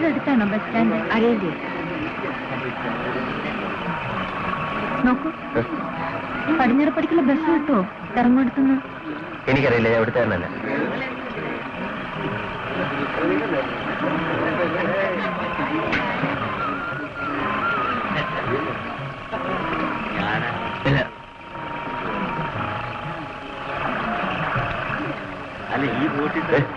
ഇവിടെ അടുത്താണോ bus stand? അറിയില്ലേ? നോക്കൂ, പടിഞ്ഞാറപ്പടിക്കുള്ള ബസ് കിട്ടുമോ ഇറങ്ങോടുത്തുനിന്ന്? എനിക്കറിയില്ല, ഞാൻ ഇവിടുത്തെ തന്നെ. അല്ല, ഈ ബോട്ടിൽ കഴിഞ്ഞു.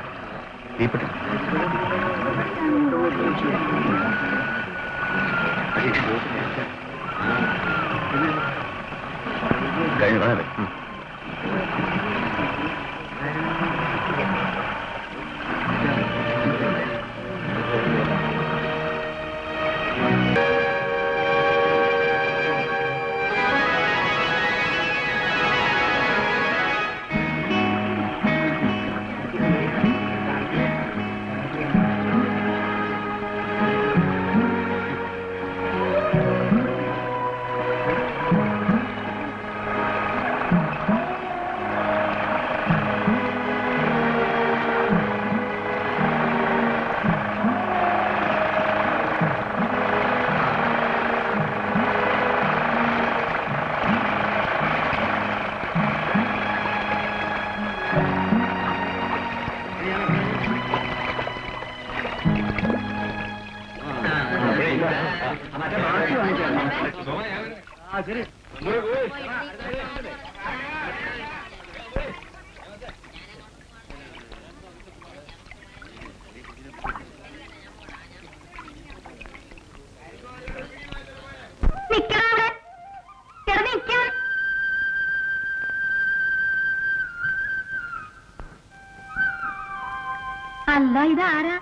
അല്ല, ഇതാരാ?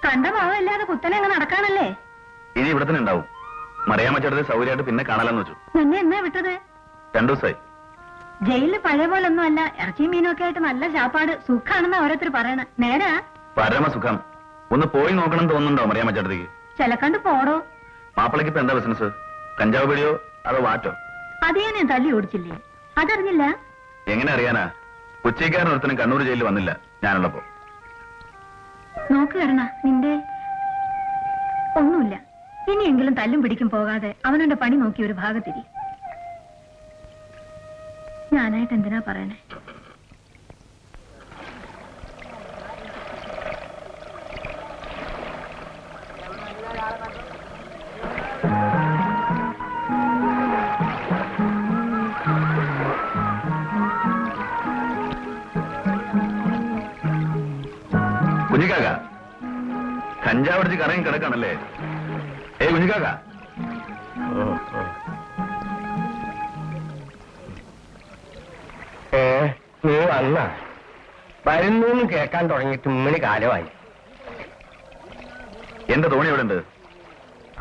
കണ്ട ഭാവമല്ലാതെ കുത്തനെ അങ്ങ് നടക്കാണല്ലേ? ഇനി ഇവിടെ തന്നെ ഉണ്ടാവും. മറിയാമ്മ ചേട്ടത്തെ സൗകര്യമായിട്ട് പിന്നെ കാണാലെന്ന് വെച്ചു. നിന്നെ എന്നാ വിട്ടത്? 2 ദിവസമായി. ജയിലില് പഴയ പോലൊന്നും അല്ല. ഇറച്ചിയും മീനൊക്കെ ആയിട്ട് നല്ല ചാപ്പാട്, സുഖാണെന്ന് ഓരോരുത്തർ പറയണ. നേരാ? പരമസുഖം. ഒന്ന് പോയി നോക്കണം തോന്നുന്നുണ്ടോ മറിയാമ്മ ചേട്ടത്തേക്ക്? ചിലക്കണ്ട് പോടോ. മാപ്പിളക്ക് ഇപ്പൊ എന്താ ബിസിനസ്? കഞ്ചാവ് പിടിയോ അതോ വാറ്റോ? അതേ ഞാൻ തല്ലി ഓടിച്ചില്ലേ? അതറിഞ്ഞില്ല? എങ്ങനെ അറിയാനാ? ഉച്ചയ്ക്കാരൻ ഒരുത്തനും കണ്ണൂർ ജയിലിൽ വന്നില്ല ഞാനുള്ളപ്പോ. നോക്ക് കരണ, നിന്റെ ഒന്നുമില്ല. ഇനിയെങ്കിലും തല്ലും പിടിക്കും പോകാതെ അവനവന്റെ പണി നോക്കി ഒരു ഭാഗത്തിരി. ഞാനായിട്ട് എന്തിനാ പറയണേ? കുഞ്ഞിക്കാക്ക, കഞ്ചാവ് അടിച്ച് കറങ്ങി കിടക്കാണല്ലേ? കുഞ്ഞിക്കാക്ക, നീ വന്ന വരുന്നു കേൾക്കാൻ തുടങ്ങിയിട്ട് 3 കാലമായി. എന്റെ തോണി എവിടെ ഉണ്ട്?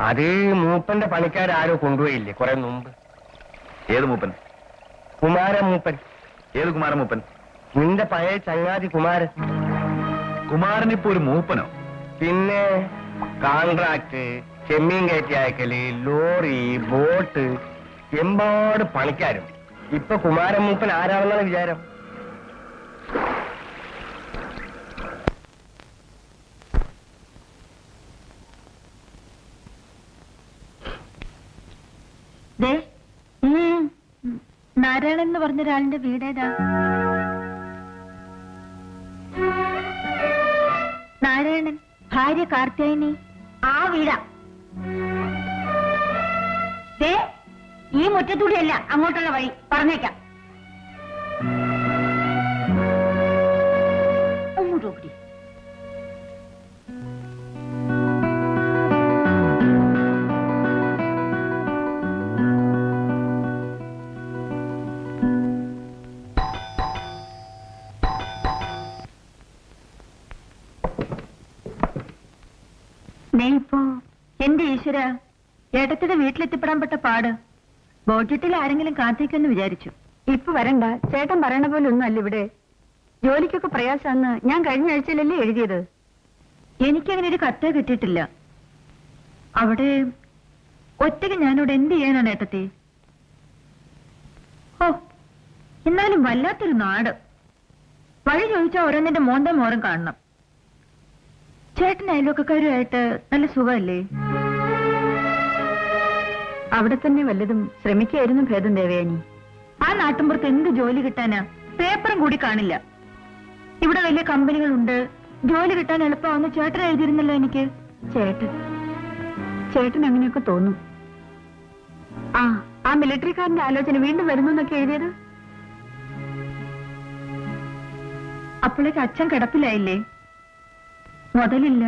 അത് മൂപ്പന്റെ പണിക്കാരോ കൊണ്ടുപോയില്ലേ കുറെ മുമ്പ്. ഏത് മൂപ്പൻ? കുമാരൻ മൂപ്പൻ. ഏത് കുമാരൻ മൂപ്പൻ? നിന്റെ പഴയ ചങ്ങാതി കുമാരൻ. കുമാരനിപ്പോ ഒരു മൂപ്പനോ? പിന്നെ കോൺട്രാക്ട്, ചെമ്മീൻ കയറ്റി അയക്കല്, ലോറി, ബോട്ട്, എമ്പാട് പണിക്കാരും. ഇപ്പൊ കുമാരൻ മൂപ്പൻ ആരാണെന്നാണ് വിചാരം? നാരായണൻ എന്ന് പറഞ്ഞ ഒരാളിന്റെ വീടേതാ? നാരായണൻ, ഭാര്യ കാർത്യായനി, ആ വീടാ. ഈ മുറ്റത്തൂടെയല്ല, അങ്ങോട്ടുള്ള വഴി പറഞ്ഞേക്കാം. അങ്ങോട്ട് ഇപ്പോ എന്റെ ഈശ്വര, ഏട്ടത്തിന്റെ വീട്ടിലെത്തിപ്പെടാൻ പെട്ട പാട്. ബോട്ടിൽ ആരെങ്കിലും കാത്തേക്കെന്ന് വിചാരിച്ചു. ഇപ്പൊ വരണ്ട, ചേട്ടൻ പറയണ പോലെ ഒന്നും അല്ല ഇവിടെ. ജോലിക്കൊക്കെ പ്രയാസാന്ന് ഞാൻ കഴിഞ്ഞ ആഴ്ചയിലല്ലേ എഴുതിയത്. എനിക്കങ്ങനെ ഒരു കത്ത് കിട്ടിയിട്ടില്ല. അവിടെ ഒറ്റയ്ക്ക് ഞാനിവിടെ എന്ത് ചെയ്യാനാണ് ഏട്ടത്തി? ഓ, എന്നാലും വല്ലാത്തൊരു നാട്. വഴി ചോദിച്ചാൽ ഓരോന്നിന്റെ മോന്തം മോറും കാണണം. ചേട്ടൻ അയൽവക്കക്കാരുമായിട്ട് നല്ല സുഖമല്ലേ? അവിടെ തന്നെ വല്ലതും ശ്രമിക്കായിരുന്നു ഭേദം ദേവയാനി. ആ നാട്ടിൻപുറത്ത് എന്ത് ജോലി കിട്ടാനാ? പേപ്പറും കൂടി കാണില്ല. ഇവിടെ വലിയ കമ്പനികളുണ്ട്, ജോലി കിട്ടാൻ എളുപ്പമാണെന്ന് ചേട്ടൻ എഴുതിയിരുന്നല്ലോ എനിക്ക്. ചേട്ടൻ അങ്ങനെയൊക്കെ തോന്നും. ആ മിലിറ്ററിക്കാരന്റെ ആലോചന വീണ്ടും വരുന്നു എന്നൊക്കെ എഴുതിയത്. അപ്പോഴേക്ക് അച്ഛൻ കിടപ്പിലായില്ലേ? മുതലില്ല,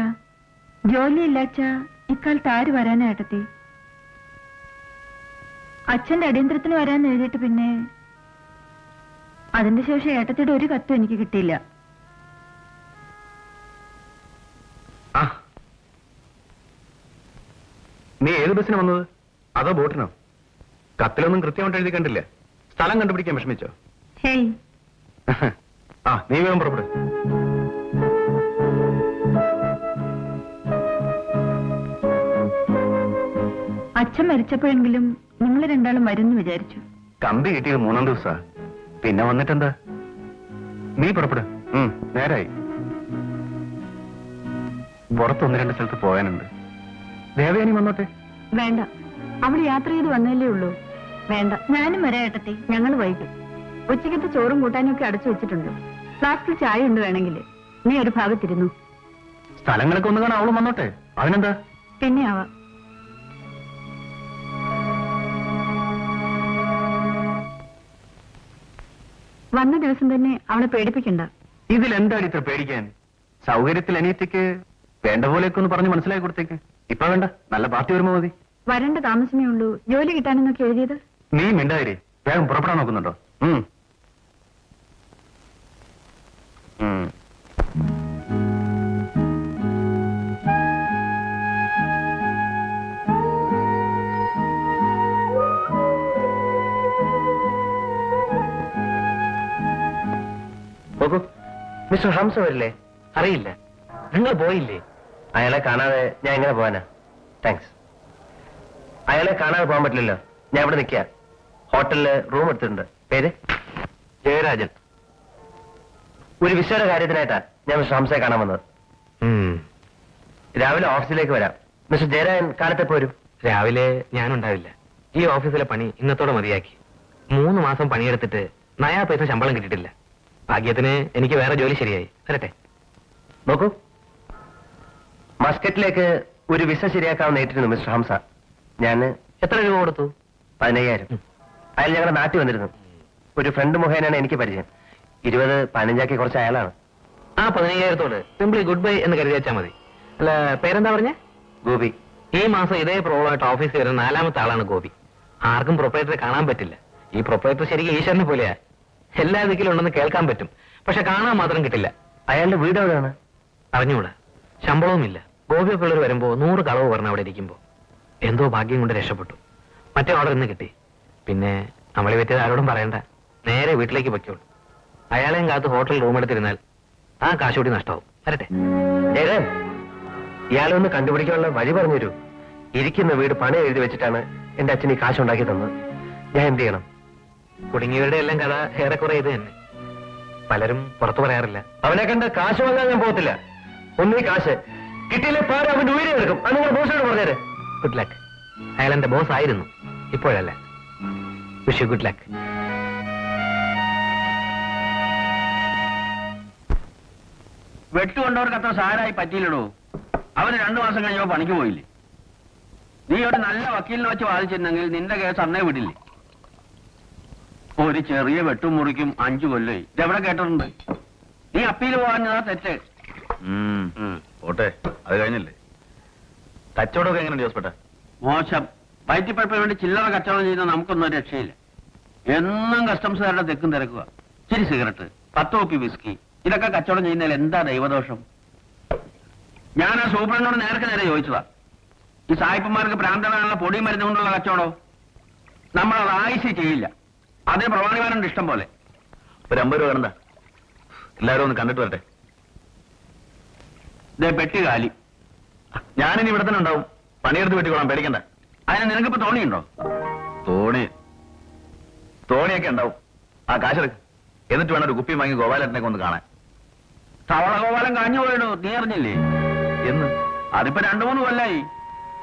ജോലിയില്ലാച്ചാ ഇക്കാലത്ത് ആര് വരാനാ ഏട്ടത്തി? അച്ഛന്റെ അടിയന്തരത്തിന് വരാൻ എഴുതിയിട്ട് പിന്നെ അതിന്റെ ശേഷം ഏട്ടത്തിയുടെ ഒരു കത്തും എനിക്ക് കിട്ടിയില്ല. നീ ഏത് ബസ്സിന് വന്നത്? അതോ ബോട്ടിനോ? കത്തിലൊന്നും കൃത്യമായിട്ട് എഴുതി കണ്ടില്ല. സ്ഥലം കണ്ടുപിടിക്കാൻ വിഷമിച്ചോ? ഹേയ്, നീ വേഗം പുറപ്പെടും. അച്ഛൻ മരിച്ചപ്പോഴെങ്കിലും നിങ്ങൾ രണ്ടാളും വരുന്നു വിചാരിച്ചു. കമ്പി കിട്ടിയത് 3 ദിവസാ. പിന്നെ വന്നിട്ടെന്താ? നീ പുറപ്പെടും. നേരായി. പുറത്ത് 1-2 സ്ഥലത്ത് പോകാനുണ്ട്. ദേവയാനി വന്നോട്ടെ. വേണ്ട, അവിടെ യാത്ര ചെയ്ത് വന്നല്ലേ ഉള്ളൂ. വേണ്ട, ഞാനും വരാം ഏട്ടത്തി. ഞങ്ങൾ വൈകും. ഉച്ചക്കത്തെ ചോറും കൂട്ടാനും ഒക്കെ അടച്ചു വെച്ചിട്ടുണ്ട്. ഫ്ലാസ്കിൽ ചായ ഉണ്ട് വേണമെങ്കിൽ. നീ ഒരു ഭാഗത്തിരുന്നു. സ്ഥലങ്ങളൊക്കെ ഒന്ന് കാണാൻ അവളും വന്നോട്ടെ. അതിനെന്താ? പിന്നെ ആവാം. വന്ന ദിവസം തന്നെ അവളെ പേടിപ്പിക്കണ്ട. ഇതിലെന്താണ് ഇത്ര പേടിക്കാൻ? സൗകര്യത്തിൽ അനിയത്തിക്ക് വേണ്ട പോലെയൊക്കെ ഒന്ന് പറഞ്ഞ് മനസ്സിലാക്കി കൊടുത്തേക്ക്. ഇപ്പൊ വേണ്ട, നല്ല പാർട്ടി വരുമ്പോ മതി. വരേണ്ട താമസമേ ഉള്ളൂ. ജോലി കിട്ടാനെന്നൊക്കെ എഴുതിയത്. നീ മിണ്ടാതിരി. വേഗം പുറപ്പെടാൻ നോക്കുന്നുണ്ടോ? നോക്കൂ, മിസ്റ്റർ ഹംസ വരില്ലേ? അറിയില്ല. നിങ്ങൾ പോയില്ലേ? അയാളെ കാണാതെ ഞാൻ എങ്ങനെ പോവാനാ? താങ്ക്സ്. അയാളെ കാണാതെ പോകാൻ പറ്റില്ലല്ലോ. ഞാൻ ഇവിടെ നിൽക്കുക. ഹോട്ടലില് റൂം എടുത്തിട്ടുണ്ട്. പേര് ജയരാജൻ. ഒരു വിഷയുടെ കാര്യത്തിനായിട്ടാ ഞാൻ മിസ്റ്റർ ഹംസയെ കാണാൻ വന്നത്. രാവിലെ ഓഫീസിലേക്ക് വരാം. മിസ്റ്റർ ജയരാജൻ കാലത്തെ പോരും. രാവിലെ ഞാനുണ്ടാവില്ല. ഈ ഓഫീസിലെ പണി ഇന്നത്തോടെ മതിയാക്കി. 3 മാസം പണിയെടുത്തിട്ട് നയാ പൈസ ശമ്പളം കിട്ടിയിട്ടില്ല. ഭാഗ്യത്തിന് എനിക്ക് വേറെ ജോലി ശരിയായി. വരട്ടെ. നോക്കൂ, മസ്കറ്റിലേക്ക് ഒരു വിസ ശരിയാക്കാൻ നേരിട്ടിരുന്നു മിസ്റ്റർ ഹംസ. ഞാൻ എത്ര രൂപ കൊടുത്തു? 15,000. അയാൾ ഞങ്ങളുടെ നാട്ടിൽ വന്നിരുന്നു. ഒരു ഫ്രണ്ട് മുഖേനയാണ് എനിക്ക് പരിചയം. 20-15 കുറച്ച് അയാളാണ്. ആ 15,000 സിംപ്ലി ഗുഡ് ബൈ എന്ന് കരുതി വെച്ചാൽ മതി. അല്ല, പേരെന്താ പറഞ്ഞേ? ഗോപി. ഈ മാസം ഇതേ പ്രോബ്ലമായിട്ട് ഓഫീസിൽ വരുന്ന 4ാമത്തെ ആളാണ് ഗോപി. ആർക്കും പ്രൊപ്പറേറ്ററെ കാണാൻ പറ്റില്ല. ഈ പ്രൊപ്പറേറ്റർ ശരിക്കും ഈശ്വരനെ പോലെയാ. എല്ലാ ദിക്കിലും ഉണ്ടെന്ന് കേൾക്കാൻ പറ്റും, പക്ഷെ കാണാൻ മാത്രം കിട്ടില്ല. അയാളുടെ വീട് എവിടെയാണ്? അറിഞ്ഞൂടാ. ശമ്പളവുമില്ല. ഗോപിയൊക്കെയുള്ളവർ വരുമ്പോ 100 കളവ് പറഞ്ഞ അവിടെ ഇരിക്കുമ്പോ എന്തോ ഭാഗ്യം കൊണ്ട് രക്ഷപ്പെട്ടു. മറ്റേ ഓർഡർ ഇന്ന് കിട്ടി. പിന്നെ നമ്മളെ പറ്റിയത് ആരോടും പറയണ്ട. നേരെ വീട്ടിലേക്ക് പൊയ്ക്കോളൂ. അയാളെയും കാത്ത് ഹോട്ടൽ റൂം എടുത്തിരുന്നാൽ ആ കാശുകൂടി നഷ്ടമാവും. വരട്ടെ. ജയരാൻ, ഇയാളെ ഒന്ന് കണ്ടുപിടിക്കാനുള്ള വഴി പറഞ്ഞു തരൂ. ഇരിക്കുന്ന വീട് പണം എഴുതി വെച്ചിട്ടാണ് എന്റെ അച്ഛൻ ഈ കാശ് ഉണ്ടാക്കി തന്നത്. ഞാൻ എന്ത് ചെയ്യണം? കുടുങ്ങിയവരുടെ എല്ലാം കഥ ഏറെക്കുറെ ഇത് തന്നെ. പലരും പുറത്തു പറയാറില്ല. അവനെ കണ്ട് കാശ് വാങ്ങാൻ ഞാൻ പോകത്തില്ല. ഒന്നീ കാശ് കിട്ടിയില്ലേ പാര അവന്റെ ഉയരെ എടുക്കും. അത് നിങ്ങൾ ബോസിനോട് പറഞ്ഞേരെ. Good luck. അയാൾ എന്റെ ബോസ് ആയിരുന്നു, ഇപ്പോഴല്ല. Wish you good luck. വെട്ടുകൊണ്ടവർക്ക് അത്ര സാരായി പറ്റിയില്ലടോ. അവന് 2 മാസം കഴിഞ്ഞപ്പോ പണിക്ക് പോയില്ലേ? നീ ഒരു നല്ല വക്കീലിനെ വെച്ച് വാദിച്ചിരുന്നെങ്കിൽ നിന്റെ കേസ് അന്നേ വിടില്ലേ. ഒരു ചെറിയ വെട്ടും മുറിക്കും 5 കൊല്ലായി. ഇതെവിടെ കേട്ടിട്ടുണ്ട്? നീ അപ്പീൽ പോകാഞ്ഞതാ തെറ്റ്. ഓട്ടെ, അത് കഴിഞ്ഞല്ലേ. കച്ചവടമൊക്കെ എങ്ങനെയുണ്ട് ജോസ്പേട്ട? മോശം. വയറ്റിപ്പഴപ്പിന് വേണ്ടി ചില്ലറ കച്ചവടം ചെയ്യുന്ന നമുക്കൊന്നും ഒരു രക്ഷയില്ല. എന്നും കസ്റ്റംസുകാരുടെ തെക്കും തിരക്കുക. ഇച്ചിരി സിഗരറ്റ്, 10 കുപ്പി വിസ്കി, ഇതൊക്കെ കച്ചവടം ചെയ്യുന്നതിൽ എന്താ ദൈവദോഷം? ഞാൻ ആ സൂപ്രണ്ടോട് നേർക്ക് നേരെ ചോദിച്ചതാ. ഈ സായിപ്പന്മാർക്ക് ഭ്രാന്തനാണുള്ള പൊടി മരുന്ന് കൊണ്ടുള്ള കച്ചവടോ? നമ്മളത് ആയിഷ ചെയ്യില്ല. അതിന് പ്രമാണിമാരുണ്ട് ഇഷ്ടം പോലെ. ഒരു 50 രൂപ വേണ്ട. എല്ലാവരും ഒന്ന് കണ്ടിട്ട് വരട്ടെ. ഇതേ പെട്ടി കാലി. ഞാനിനി ഇവിടെ തന്നെ ഉണ്ടാവും. പണിയെടുത്ത് വെട്ടിക്കോളാം, പേടിക്കണ്ട. അതിന് നിനക്കിപ്പോ തോണിയുണ്ടോ? തോണിയൊക്കെ ഉണ്ടാവും. ആ കാശെടുക്ക്. എന്നിട്ട് വേണം ഒരു കുപ്പി വാങ്ങി ഗോപാലേട്ടനൊക്കെ ഒന്ന് കാണാൻ. തവള ഗോപാലം കാഞ്ഞു പോയിടോ, നീ അറിഞ്ഞില്ലേ? എന്ന്? അതിപ്പോ 2-3 കൊല്ലായി.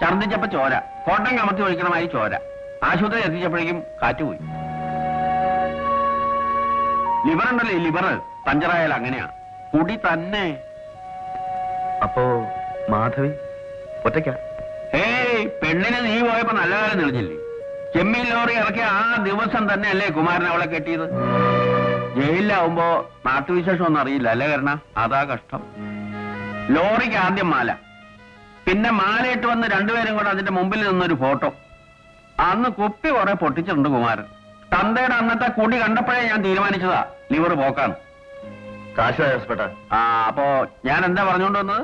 ഛർദ്ദിച്ചപ്പോ ചോര, കോട്ടം കമത്തി ഒഴിക്കണമായി ചോര. ആശുപത്രി എത്തിച്ചപ്പോഴേക്കും കാറ്റുപോയി. ലിവർ ഉണ്ടല്ലേ, ലിവർ പഞ്ചറായാൽ അങ്ങനെയാ, കുടി തന്നെ. അപ്പോ മാധവി ഒറ്റയ്ക്കാ? ഏയ്, പെണ്ണിന് നീ പോയപ്പോ നല്ല കാലം തെളിഞ്ഞില്ലേ? ചെമ്മീൻ ലോറി ഇറക്കിയ ആ ദിവസം തന്നെ അല്ലേ കുമാരൻ അവളെ കെട്ടിയത്? ജയിലിലാവുമ്പോ നാട്ടുവിശേഷം ഒന്നും അറിയില്ല അല്ലേ കരണ? അതാ കഷ്ടം. ലോറിക്ക് ആദ്യം മാല, പിന്നെ മാലയിട്ട് വന്ന് രണ്ടുപേരും കൂടെ അതിന്റെ മുമ്പിൽ നിന്നൊരു ഫോട്ടോ. അന്ന് കുപ്പി കുറെ പൊട്ടിച്ചിട്ടുണ്ട് കുമാരൻ. തന്തയുടെ അന്നത്തെ കുടി കണ്ടപ്പോഴേ ഞാൻ തീരുമാനിച്ചതാ ലിവർ പോക്കാണ്. കാശ് ഹോസ്പിറ്റൽ. അപ്പോ ഞാൻ എന്താ പറഞ്ഞുകൊണ്ട് വന്നത്?